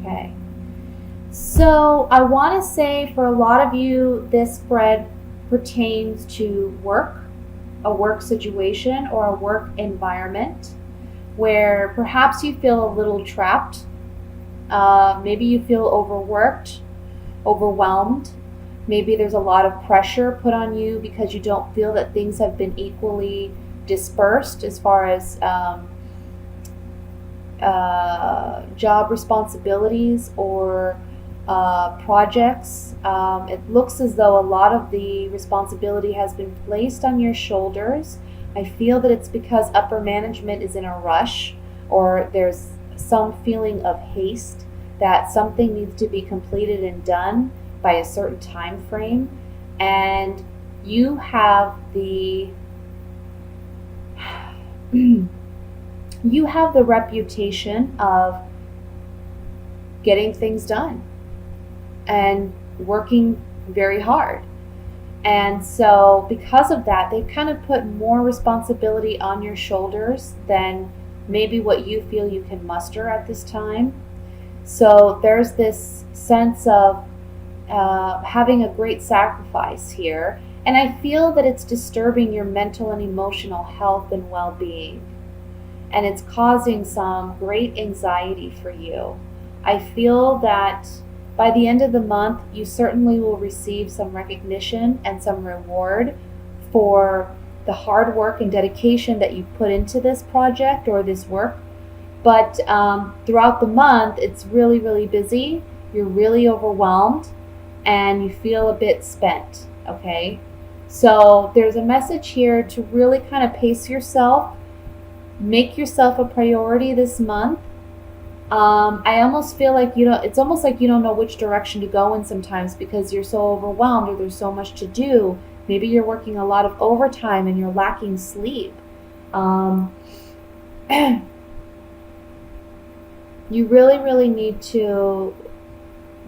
Okay. So I want to say for a lot of you, this spread pertains to work, a work situation, or a work environment where perhaps you feel a little trapped. Maybe you feel overworked, overwhelmed. Maybe there's a lot of pressure put on you because you don't feel that things have been equally dispersed as far as job responsibilities or projects. It looks as though a lot of the responsibility has been placed on your shoulders. I feel that it's because upper management is in a rush, or there's some feeling of haste that something needs to be completed and done by a certain time frame, and you have the you have the reputation of getting things done and working very hard. And so because of that, they've kind of put more responsibility on your shoulders than maybe what you feel you can muster at this time. So there's this sense of having a great sacrifice here. And I feel that it's disturbing your mental and emotional health and well-being. And it's causing some great anxiety for you. I feel that by the end of the month, you certainly will receive some recognition and some reward for the hard work and dedication that you put into this project or this work. But throughout the month, it's really, really busy. You're really overwhelmed and you feel a bit spent, okay? So there's a message here to really kind of pace yourself, make yourself a priority this month. I almost feel like it's almost like you don't know which direction to go in sometimes because you're so overwhelmed or there's so much to do. Maybe you're working a lot of overtime and you're lacking sleep. You really, really need to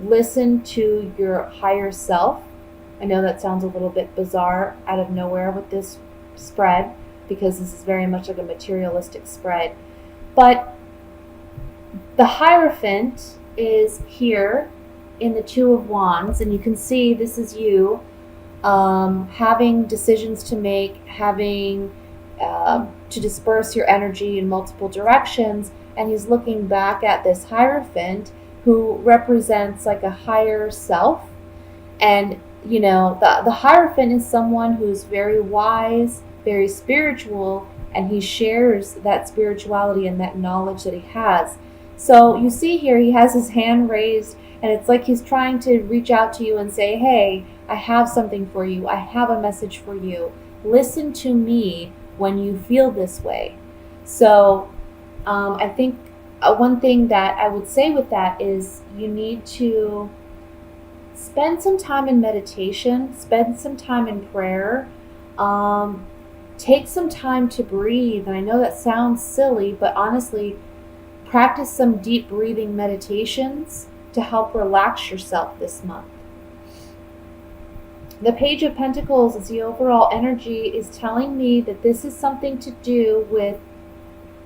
listen to your higher self. I know that sounds a little bit bizarre out of nowhere with this spread because this is very much like a materialistic spread. But the Hierophant is here in the Two of Wands, and you can see this is you having decisions to make, having to disperse your energy in multiple directions, and he's looking back at this Hierophant who represents like a higher self. And the Hierophant is someone who's very wise, very spiritual, and he shares that spirituality and that knowledge that he has. So you see here, he has his hand raised, and it's like he's trying to reach out to you and say, hey, I have something for you. I have a message for you. Listen to me when you feel this way. So I think one thing that I would say with that is you need to spend some time in meditation, spend some time in prayer, take some time to breathe. And I know that sounds silly, but honestly, practice some deep breathing meditations to help relax yourself this month. The Page of Pentacles is the overall energy is telling me that this is something to do with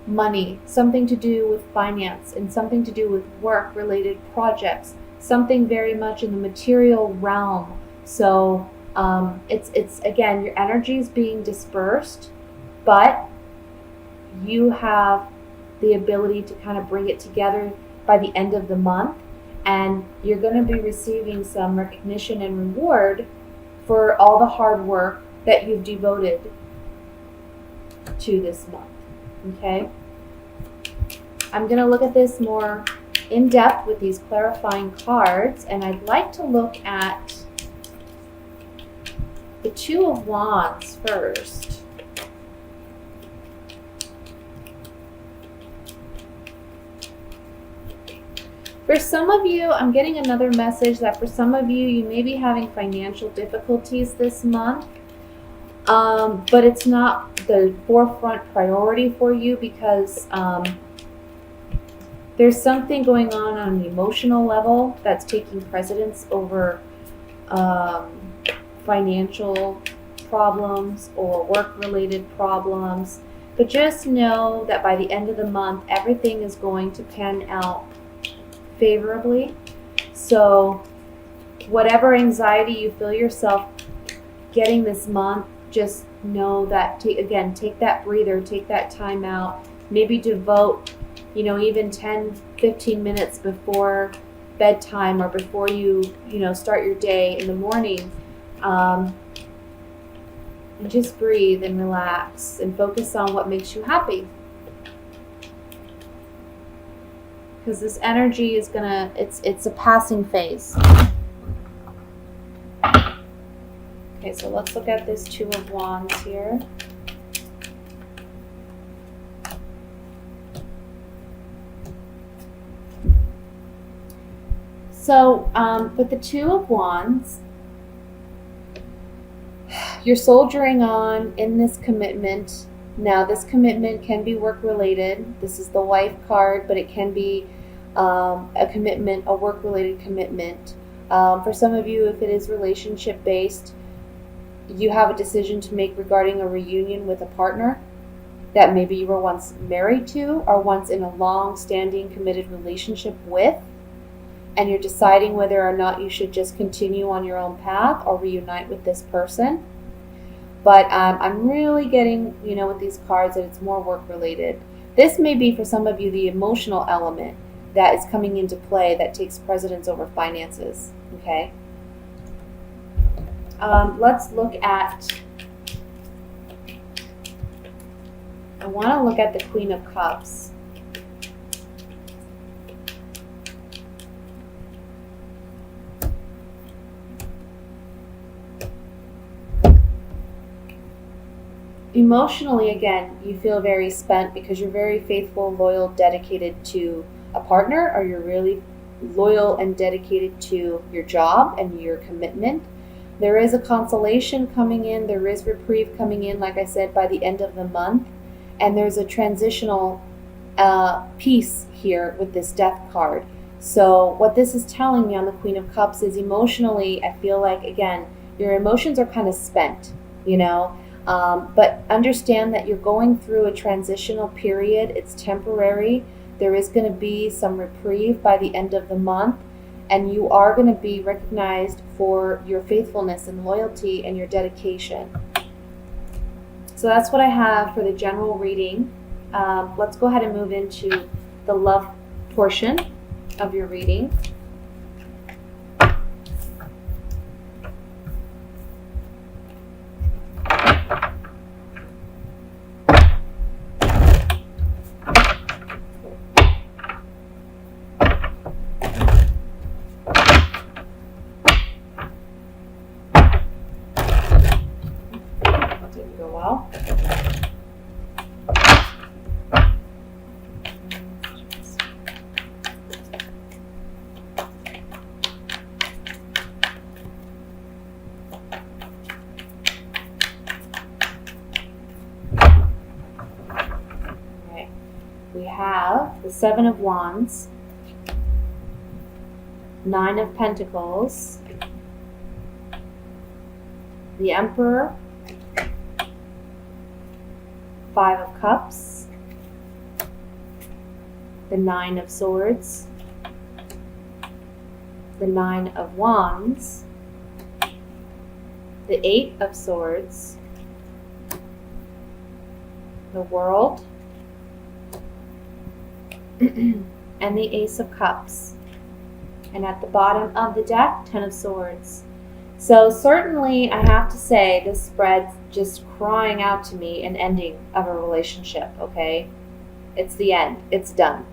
money, something to do with finance, and something to do with work-related projects, something very much in the material realm. So it's again, your energy is being dispersed, but you have the ability to kind of bring it together by the end of the month, and you're going to be receiving some recognition and reward for all the hard work that you've devoted to this month. Okay, I'm going to look at this more in depth with these clarifying cards, and I'd like to look at the Two of Wands first. For some of you, I'm getting another message that for some of you, you may be having financial difficulties this month, but it's not the forefront priority for you because there's something going on an emotional level that's taking precedence over financial problems or work-related problems. But just know that by the end of the month, everything is going to pan out favorably. So whatever anxiety you feel yourself getting this month, just know that, take that breather, take that time out, maybe devote, even 10-15 minutes before bedtime or before you start your day in the morning, and just breathe and relax and focus on what makes you happy. Because this energy is it's a passing phase. Okay, so let's look at this Two of Wands here. So, with the Two of Wands, you're soldiering on in this commitment. Now, this commitment can be work-related. This is the Wife card, but it can be a commitment, a work-related commitment. For some of you, if it is relationship-based, you have a decision to make regarding a reunion with a partner that maybe you were once married to or once in a long-standing committed relationship with, and you're deciding whether or not you should just continue on your own path or reunite with this person. But I'm really getting, with these cards, that it's more work-related. This may be, for some of you, the emotional element that is coming into play that takes precedence over finances, okay? Let's look at, I want to look at the Queen of Cups. Emotionally, again, you feel very spent because you're very faithful, loyal, dedicated to a partner, or you're really loyal and dedicated to your job and your commitment. There is a consolation coming in. There is reprieve coming in, like I said, by the end of the month. And there's a transitional piece here with this Death card. So what this is telling me on the Queen of Cups is emotionally, I feel like, again, your emotions are kind of spent, but understand that you're going through a transitional period. It's temporary. There is going to be some reprieve by the end of the month, and you are going to be recognized for your faithfulness and loyalty and your dedication. So that's what I have for the general reading. Let's go ahead and move into the love portion of your reading. Didn't go well. Okay. We have the Seven of Wands, Nine of Pentacles, the Emperor, Five of Cups, the Nine of Swords, the Nine of Wands, the Eight of Swords, the World, and the Ace of Cups. And at the bottom of the deck, Ten of Swords. So certainly, I have to say, this spread's just crying out to me an ending of a relationship, okay? It's the end. It's done.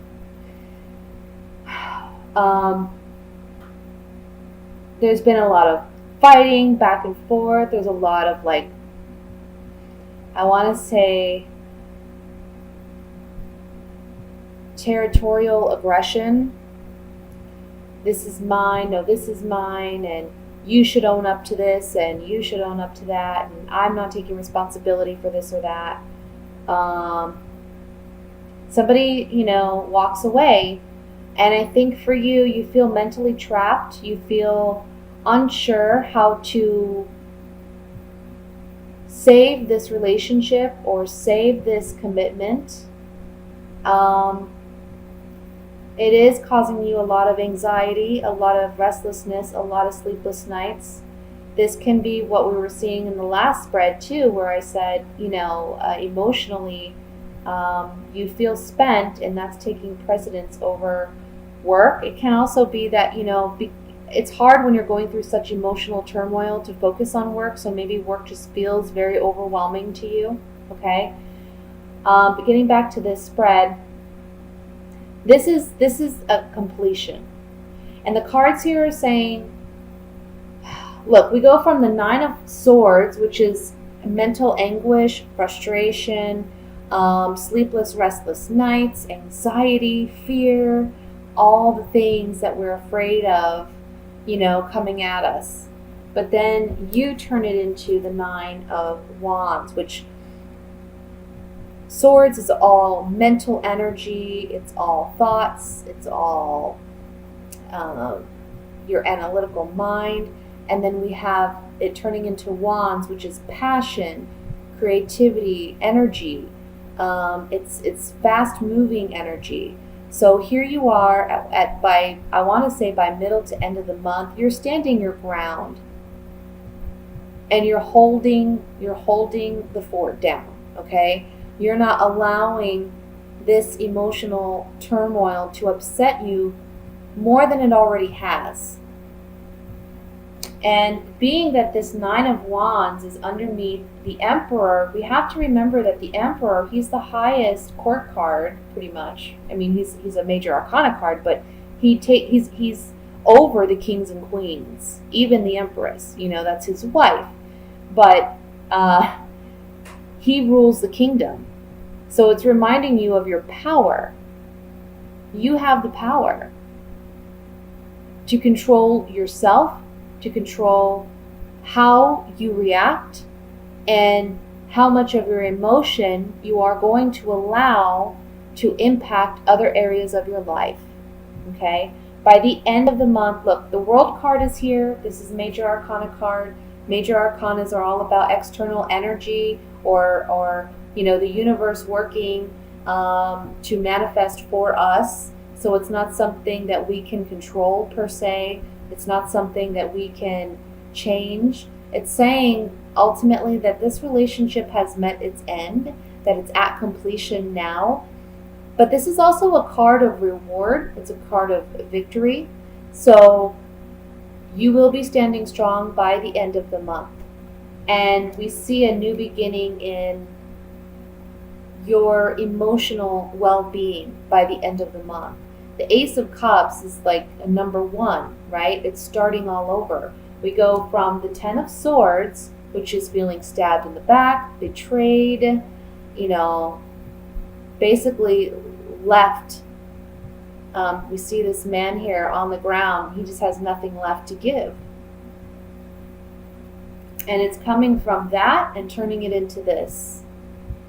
There's been a lot of fighting back and forth. There's a lot of, I want to say, territorial aggression. This is mine, no, this is mine, and you should own up to this, and you should own up to that, and I'm not taking responsibility for this or that. Somebody, walks away, and I think for you, you feel mentally trapped. You feel unsure how to save this relationship or save this commitment. It is causing you a lot of anxiety, a lot of restlessness, a lot of sleepless nights. This can be what we were seeing in the last spread too, where I said, emotionally, you feel spent, and that's taking precedence over work. It can also be that, it's hard when you're going through such emotional turmoil to focus on work, so maybe work just feels very overwhelming to you, okay? But getting back to this spread, this is a completion. And the cards here are saying, look, we go from the Nine of Swords, which is mental anguish, frustration, sleepless, restless nights, anxiety, fear, all the things that we're afraid of, coming at us. But then you turn it into the Nine of Wands, which Swords is all mental energy, it's all thoughts, it's all your analytical mind. And then we have it turning into Wands, which is passion, creativity, energy. It's fast-moving energy. So here you are I want to say by middle to end of the month, you're standing your ground, and you're holding the fort down. Okay, you're not allowing this emotional turmoil to upset you more than it already has. And being that this Nine of Wands is underneath the Emperor, we have to remember that the Emperor, he's the highest court card, pretty much. I mean, he's a major arcana card, but he's over the kings and queens, even the Empress. That's his wife. But he rules the kingdom. So it's reminding you of your power. You have the power to control yourself, to control how you react, and how much of your emotion you are going to allow to impact other areas of your life. Okay? By the end of the month, look, the World card is here. This is Major Arcana card. Major Arcanas are all about external energy or the universe working to manifest for us. So it's not something that we can control per se. It's not something that we can change. It's saying ultimately that this relationship has met its end, that it's at completion now. But this is also a card of reward. It's a card of victory. So you will be standing strong by the end of the month. And we see a new beginning in your emotional well-being by the end of the month. The Ace of Cups is like a number one, right? It's starting all over. We go from the Ten of Swords, which is feeling stabbed in the back, betrayed, basically left. We see this man here on the ground. He just has nothing left to give. And it's coming from that and turning it into this.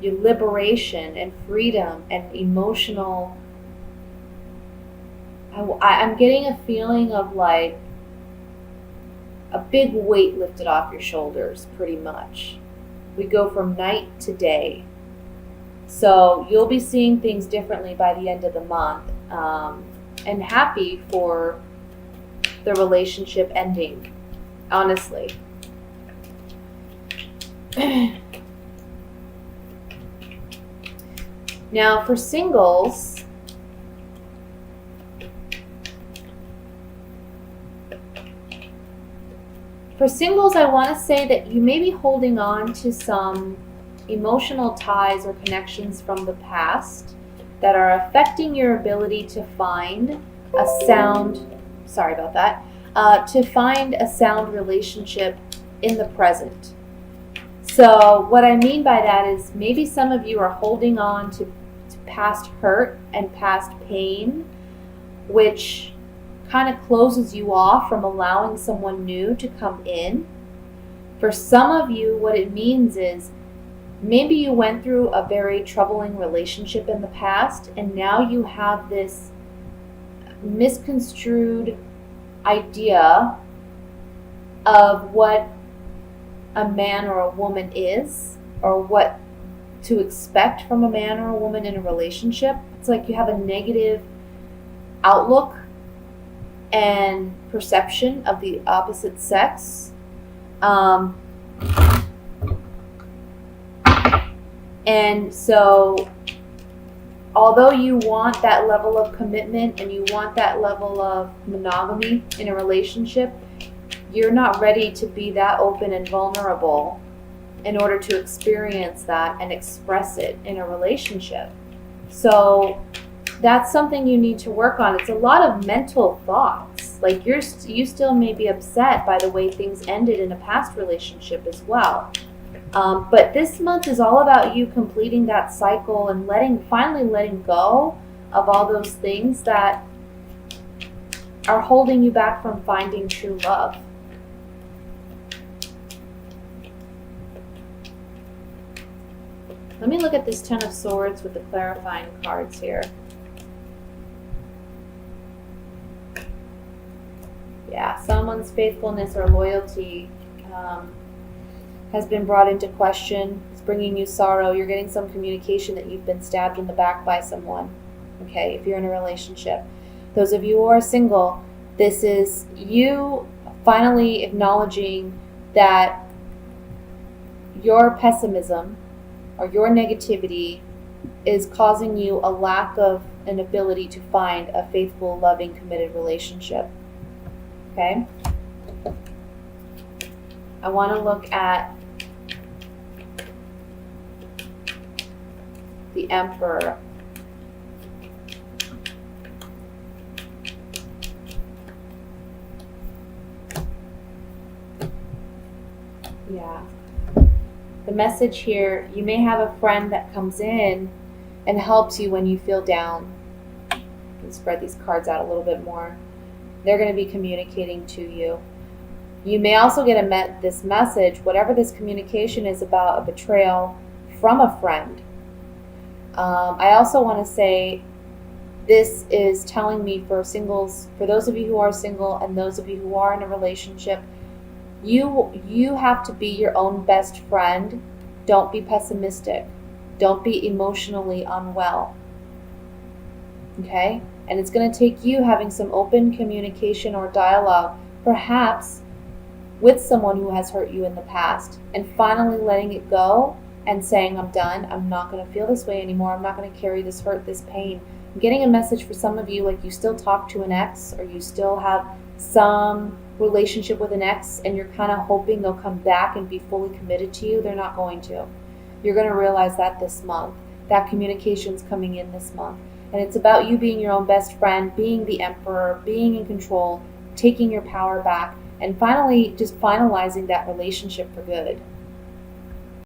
Your liberation and freedom and emotional. I'm getting a feeling of like a big weight lifted off your shoulders, pretty much. We go from night to day. So you'll be seeing things differently by the end of the month, and happy for the relationship ending, honestly. Now for singles, I want to say that you may be holding on to some emotional ties or connections from the past that are affecting your ability to find a sound, to find a sound relationship in the present. So what I mean by that is maybe some of you are holding on to past hurt and past pain, which kind of closes you off from allowing someone new to come in. For some of you, what it means is maybe you went through a very troubling relationship in the past, and now you have this misconstrued idea of what a man or a woman is, or what to expect from a man or a woman in a relationship. It's like you have a negative outlook and perception of the opposite sex. And so, although you want that level of commitment and you want that level of monogamy in a relationship, you're not ready to be that open and vulnerable in order to experience that and express it in a relationship. So that's something you need to work on. It's a lot of mental thoughts. Like you still may be upset by the way things ended in a past relationship as well. But this month is all about you completing that cycle and finally letting go of all those things that are holding you back from finding true love. Let me look at this Ten of Swords with the clarifying cards here. Yeah, someone's faithfulness or loyalty has been brought into question. It's bringing you sorrow. You're getting some communication that you've been stabbed in the back by someone. Okay, if you're in a relationship. Those of you who are single, this is you finally acknowledging that your pessimism or your negativity is causing you a lack of an ability to find a faithful, loving, committed relationship. Okay? I want to look at the Emperor. Yeah. The message here, you may have a friend that comes in and helps you when you feel down. I can spread these cards out a little bit more. They're going to be communicating to you. You may also get this message, whatever this communication is about, a betrayal from a friend. I also want to say this is telling me for singles, for those of you who are single and those of you who are in a relationship, you have to be your own best friend. Don't be pessimistic. Don't be emotionally unwell. Okay? And it's going to take you having some open communication or dialogue, perhaps with someone who has hurt you in the past, and finally letting it go and saying, I'm done. I'm not going to feel this way anymore. I'm not going to carry this hurt, this pain. I'm getting a message for some of you, like you still talk to an ex, or you still have some relationship with an ex, and you're kind of hoping they'll come back and be fully committed to you. They're not going to. You're going to realize that this month. That communication's coming in this month. And it's about you being your own best friend, being the emperor, being in control, taking your power back, and finally just finalizing that relationship for good.